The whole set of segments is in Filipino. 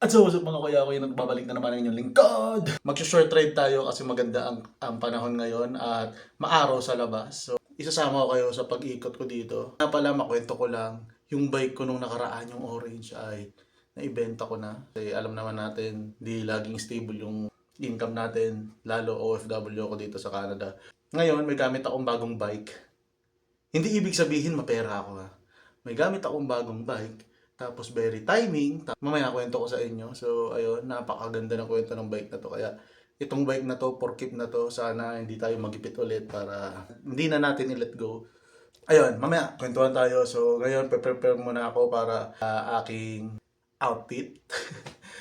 At so, what's up mga kuya ko, yung nagbabalik na naman ang inyong lingkod. Mag-short ride tayo kasi maganda ang panahon ngayon at maaraw sa labas. So, isasama ko kayo sa pag-ikot ko dito. Nga pala, makwento ko lang, yung bike ko nung nakaraan, yung orange ay naibenta ko na. Kasi alam naman natin, di laging stable yung income natin, lalo OFW ako dito sa Canada. Ngayon, may gamit akong bagong bike. Hindi ibig sabihin mapera ako ha. May gamit akong bagong bike. Tapos very timing. Mamaya kwento ko sa inyo. So ayun, napakaganda ng kwento ng bike na to. Kaya itong bike na to, for keep na to, sana hindi tayo magipit ulit para hindi na natin i-let go. Ayun, mamaya kwentuhan tayo. So ngayon, prepare muna ako para aking outfit.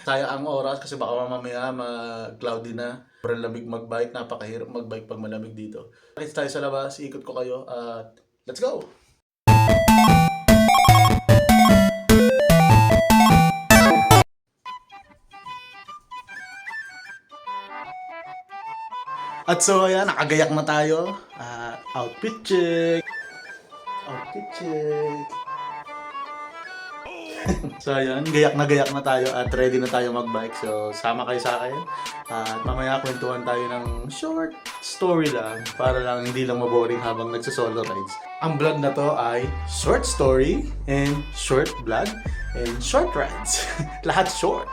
Sayang ang oras kasi baka mamaya mag-cloudy na. Sobrang lamig mag-bike, napakahirap mag-bike pag malamig dito. Kita tayo sa labas, ikot ko kayo at let's go! At so ayan, nakagayak na tayo. Outfit check. Outfit check. So ayan, gayak na tayo at ready na tayo mag-bike. So sama kayo sa akin. At mamaya kwentuhan tayo ng short story lang para lang hindi lang maboring habang nagsasolo rides. Ang vlog na to ay short story and short vlog and short rides. Lahat short.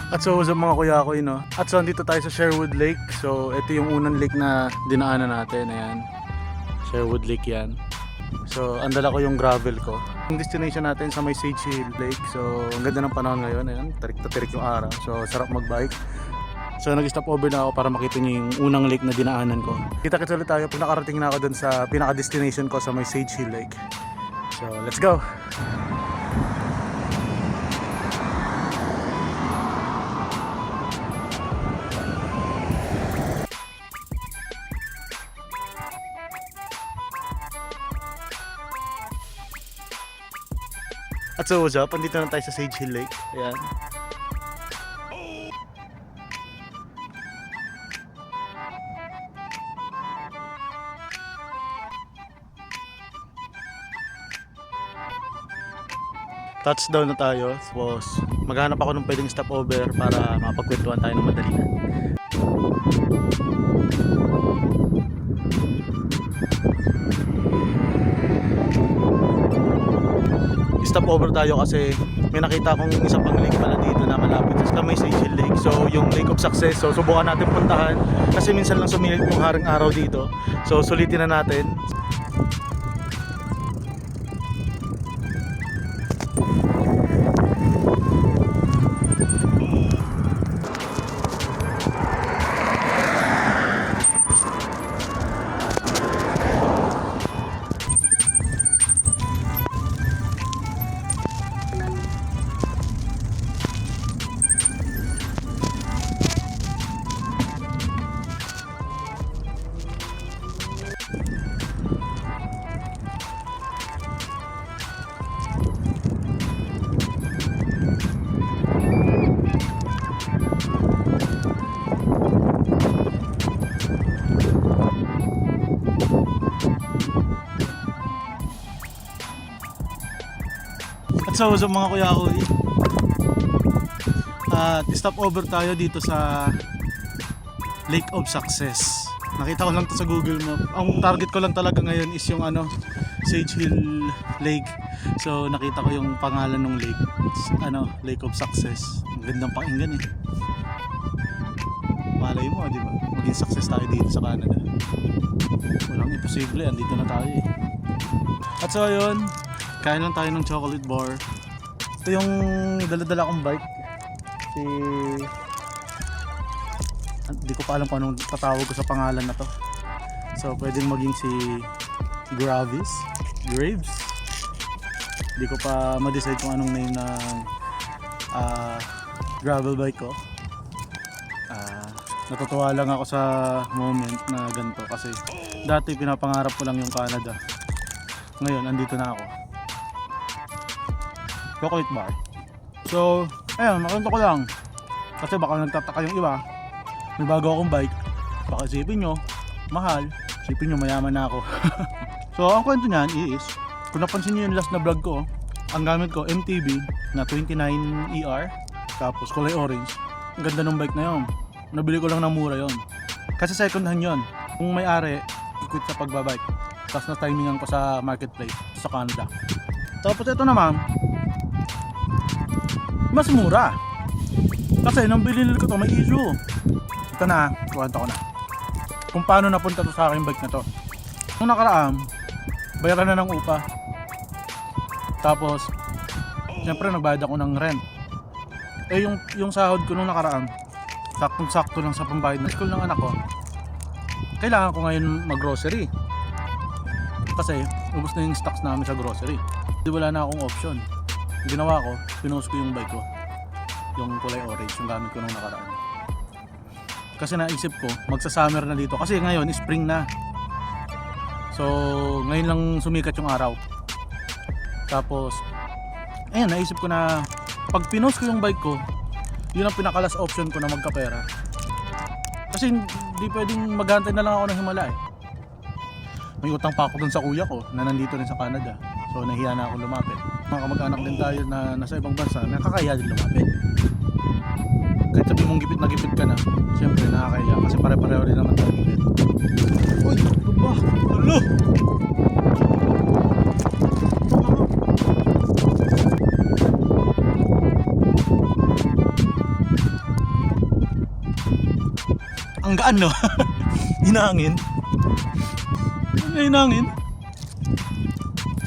At so sa mga kuya ko no. At so andito tayo sa Sherwood Lake. So ito yung unang lake na dinaanan natin. Ayan. Sherwood Lake yan. So andala ko yung gravel ko. Yung destination natin sa may Sage Hill Lake. So ang ganda ng panahon ngayon. Ayan. Tarik na tarik yung araw. So sarap magbike. So nag-stop over na ako para makita niyo yung unang lake na dinaanan ko. Kita-kits ulit tayo pag nakarating na ako dun sa pinaka-destination ko sa may Sage Hill Lake. So let's go! At so what's up, andito na tayo sa Sage Hill Lake. Ayan. Touchdown na tayo. Tapos maghanap ako ng pwedeng stopover para makapagkwentuhan tayo ng madali na. Stop over tayo kasi may nakita akong isang pang lake pala dito na malapit sa may Sage Hill Lake. So yung Lake of Success. So subukan natin puntahan kasi minsan lang sumilip yung haring araw dito. So sulitin na natin. So mga kuya ko, at stop over tayo dito sa Lake of Success. Nakita ko lang to sa Google Map. Ang target ko lang talaga ngayon is yung Sage Hill Lake. So nakita ko yung pangalan ng lake, Lake of Success. Ang gandang pakinggan eh. Malay mo, di ba? Maging success tayo dito sa Canada. Walang imposible, andito na tayo eh. At so ayun, kain lang tayo ng chocolate bar. Ito yung dala-dala kong bike. Hindi ko pa alam kung anong tatawag ko sa pangalan na to. So pwedeng maging si Graves. Hindi ko pa ma-decide kung anong name ng gravel bike ko. Natutuwa lang ako sa moment na ganito kasi dati pinapangarap ko lang yung Canada. Ngayon andito na ako. Chocolate bar. So ayun, makwento ko lang kasi baka nagtataka yung iba, may bago akong bike, baka isipin nyo mahal, isipin nyo mayaman na ako. So ang kwento nyan is, kung napansin nyo yung last na vlog ko, ang gamit ko MTB na 29ER, tapos kulay orange. Ang ganda ng bike na yun, nabili ko lang ng mura yon. Kasi second hand yun, kung may-ari ikot sa pagbabike, tapos na timingan ko sa marketplace sa Canada. Tapos ito naman mas mura kasi nang bilhin ko to may issue. Ito na, kuwento ko na kung paano napunta to sa aking bike na to. Nung nakaraan, bayaran na ng upa, tapos syempre nagbayad ako ng rent. Yung sahod ko nung nakaraan saktong sakto lang sa pambayad ng school ng anak ko. Kailangan ko ngayon mag grocery kasi ubos na yung stocks namin sa grocery. Di wala na akong option. Ang ginawa ko, pinost ko yung bike ko, yung kulay orange, yung gamit ko nung nakaraan. Kasi naisip ko, magsa-summer na dito. Kasi ngayon, spring na. So, ngayon lang sumikat yung araw. Tapos, ayun, naisip ko na pag pinost ko yung bike ko, yun ang pinaka-last option ko na magkapera. Kasi hindi pwedeng maghantay na lang ako ng himala eh. May utang pa ako dun sa kuya ko na nandito rin sa Canada. So nahiya na ako lumapit. Mga kamag-anak din tayo na nasa ibang bansa, nakakahiya din lumapit. Kahit sabi mong gipit na gipit ka na, siyempre nakakahiya kasi pare-pareho rin naman tayo gipit. Uy, ano ba? Hello! Ang gaan no? Hinangin. Hinangin.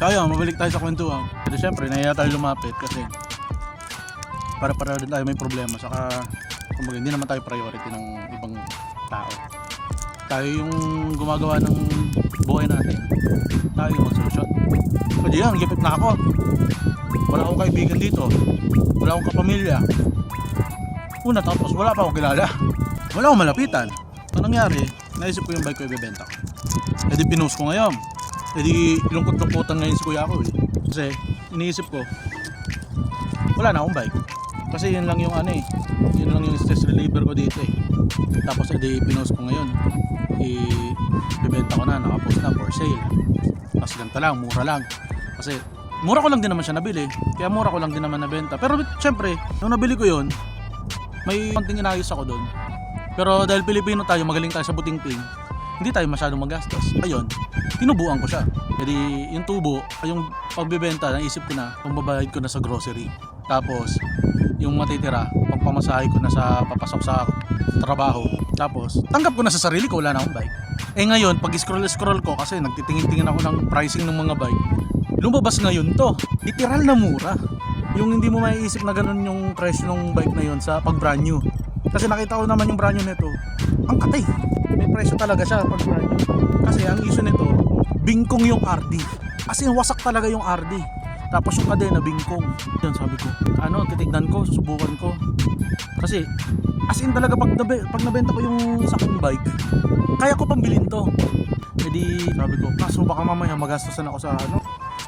Kaya, mabalik tayo sa kwentuhan. Pero syempre, nahiya tayo lumapit kasi para din tayo may problema. Saka, kumbaga, hindi naman tayo priority ng ibang tao. Tayo yung gumagawa ng buhay natin. Tayo yung magsolusyon. Pwede yan, gipit na ako. Wala akong kaibigan dito. Wala akong kapamilya. Una, tapos wala pa akong kilala. Wala akong malapitan. Ang nangyari, naisip ko yung bike ko ibebenta ko. E di pinost ko ngayon. E di lungkot-lungkotan ngayon si kuya ko eh. Kasi iniisip ko, wala na akong bike. Kasi yun lang yung yun lang yung stress reliever ko dito eh. Tapos e di pinost ko ngayon. Ibebenta ko na, nakapost na for sale. Mas ganta lang, mura lang. Kasi mura ko lang din naman siya nabili. Kaya mura ko lang din naman nabenta. Pero syempre, nung nabili ko yun, may konting inayos ako doon. Pero dahil Pilipino tayo, magaling tayo sa buting-ting, hindi tayo masyadong magastos. Ayun, tinubuan ko siya. Jadi yung tubo, yung pagbebenta, naisip ko na, pambabayad ko na sa grocery. Tapos, yung matitira, pagpamasahe ko na sa papasok sa trabaho. Tapos, tanggap ko na sa sarili ko, wala na akong bike. Eh ngayon, pag scroll ko, kasi nagtitingin-tingin ako ng pricing ng mga bike, lumabas ngayon to. Literal na mura. Yung hindi mo maiisip na ganun yung presyo ng bike na yun sa pag brand new. Kasi nakita ko naman yung brand new nito, ang katay. May presyo talaga siya pag brand new. Kasi ang issue nito, bingkong yung RD. As in, wasak talaga yung RD. Tapos yung kadena, bingkong. Yan sabi ko, titignan ko, susubukan ko. Kasi, as in talaga pag nabenta ko yung isa kong bike, kaya ko pambilin to. E di, sabi ko, kaso baka mamaya magastosan ako sa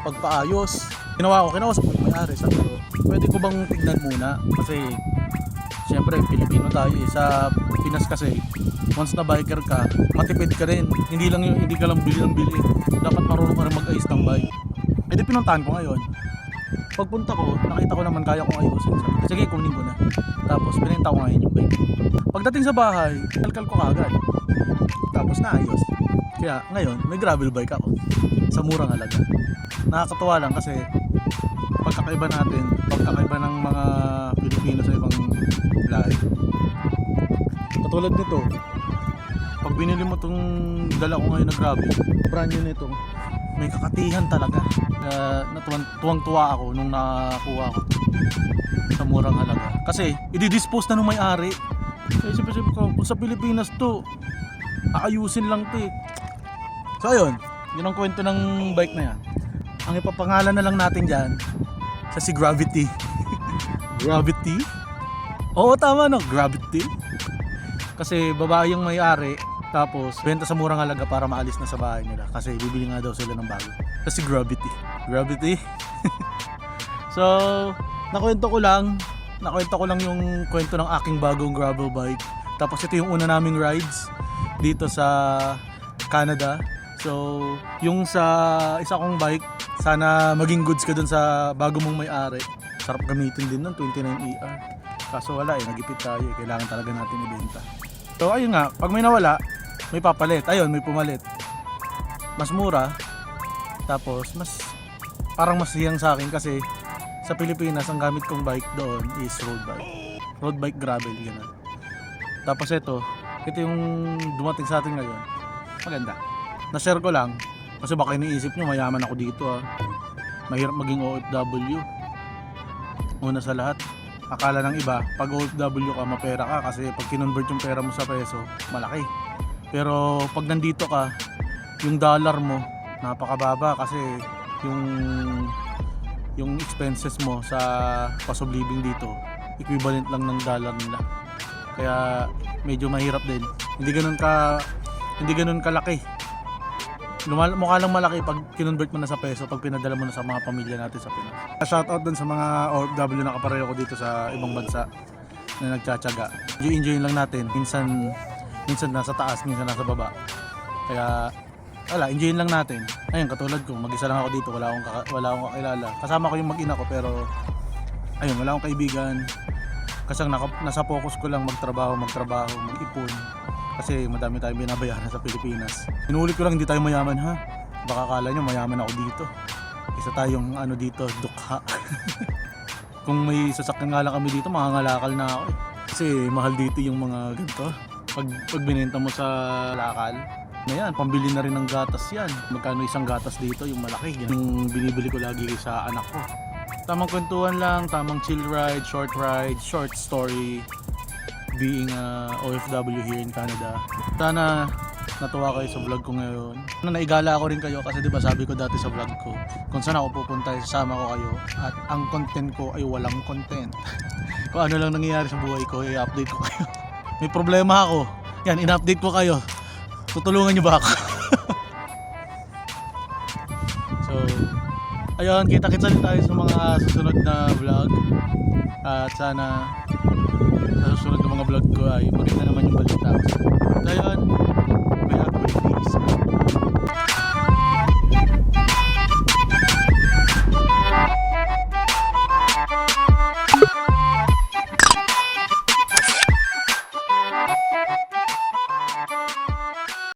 pagpaayos. Kinausap ko yung may-ari, sabi ko, pwede ko bang tignan muna? Kasi, siyempre, Pilipino tayo eh. Sa Pinas kasi, once na biker ka, matipid ka rin. Hindi ka lang bili ng bili. Dapat marunong ka rin mag-ayos ng bike. E di pinuntahan ko ngayon. Pagpunta ko, nakita ko naman kaya kong ayusin. Sabi ko, sige, kunin ko na. Tapos, binenta ko ngayon yung bike. Pagdating sa bahay, kalkal ko kagad. Tapos, naayos. Kaya, ngayon, may gravel bike ako. Sa murang halaga. Nakakatuwa lang kasi, pagkakaiba natin, pagkakaiba ng mga Pilipino sa ibang lahi. Katulad nito, pag binili mo itong dala ko ngayon na gravel, brand new nito, may kakatihan talaga. Tuwang-tuwa ako nung nakakuha ko sa murang halaga. Kasi i-dispose na nung may-ari. Isip-isip ko, kung sa Pilipinas to, aayusin lang to eh. So ayun, yun ang kwento ng bike na yan. Ang ipapangalan na lang natin dyan, sa si Gravity. Gravity? Oo, tama no, Gravity. Kasi babae yung may-ari, tapos benta sa murang halaga para maalis na sa bahay nila. Kasi bibili nga daw sila ng bago. Kasi Gravity. Gravity. So, nakwento ko lang yung kwento ng aking bagong gravel bike. Tapos ito yung una naming rides dito sa Canada. So, yung sa isa kong bike, sana maging goods ka dun sa bago mong may-ari. Sarap gamitin din ng 29ER. Kaso wala eh, nagipit tayo eh. Kailangan talaga natin ibenta. So, ayun nga, pag may nawala, may papalit. Ayun, may pumalit. Mas mura. Tapos, parang mas hiyang sa akin kasi sa Pilipinas, ang gamit kong bike doon is road bike. Road bike gravel, gano'n. Tapos ito yung dumating sa atin ngayon. Maganda. Na-share ko lang kasi baka iniisip nyo mayaman ako dito ah. Mahirap maging OFW. Una sa lahat, akala ng iba, pag OFW ka, mapera ka kasi pag kinonvert yung pera mo sa peso, malaki. Pero pag nandito ka, yung dollar mo, napakababa kasi yung expenses mo sa cost of living dito, equivalent lang ng dollar nila. Kaya medyo mahirap din. Hindi ganun kalaki. Mukha lang malaki pag kinonvert mo na sa peso, pag pinadala mo na sa mga pamilya natin sa Pinas. Shoutout dun sa mga OFW na kapareho ko dito sa ibang bansa na nagtsatsaga. Enjoy lang natin. Minsan nasa taas, minsan nasa baba. Kaya wala, enjoyin lang natin. Ayun, katulad ko, mag-isa lang ako dito, wala akong kakilala. Kasama ko yung mag-ina ko pero ayun, wala akong kaibigan. Kasi nasa focus ko lang magtrabaho, mag-ipon. Kasi madami tayong binabayaran sa Pilipinas. Inuulit ko lang, hindi tayo mayaman ha. Baka akala nyo mayaman ako dito. Isa tayong dito, dukha. Kung may sasakyan nga lang kami dito, makangalakal na ako eh. Kasi mahal dito yung mga ganito. Pag binenta mo sa lakal, na yan, pambili na rin ng gatas yan. Magkano isang gatas dito, yung malaki. Yan yung binibili ko lagi sa anak ko. Tamang kwentuhan lang, tamang chill ride, short story. Being OFW here in Canada. Sana natuwa kayo sa vlog ko ngayon. Naigala ako rin kayo kasi diba sabi ko dati sa vlog ko, kung saan ako pupunta, sasama ko kayo. At ang content ko ay walang content. Kung ano lang nangyayari sa buhay ko, i-update ko kayo. May problema ako. Yan, in-update ko kayo. Tutulungan niyo ba ako? So, ayun, kita-kits ulit tayo sa mga susunod na vlog. At sana sa susunod na mga vlog ko ay maganda naman yung balita. So, ayun,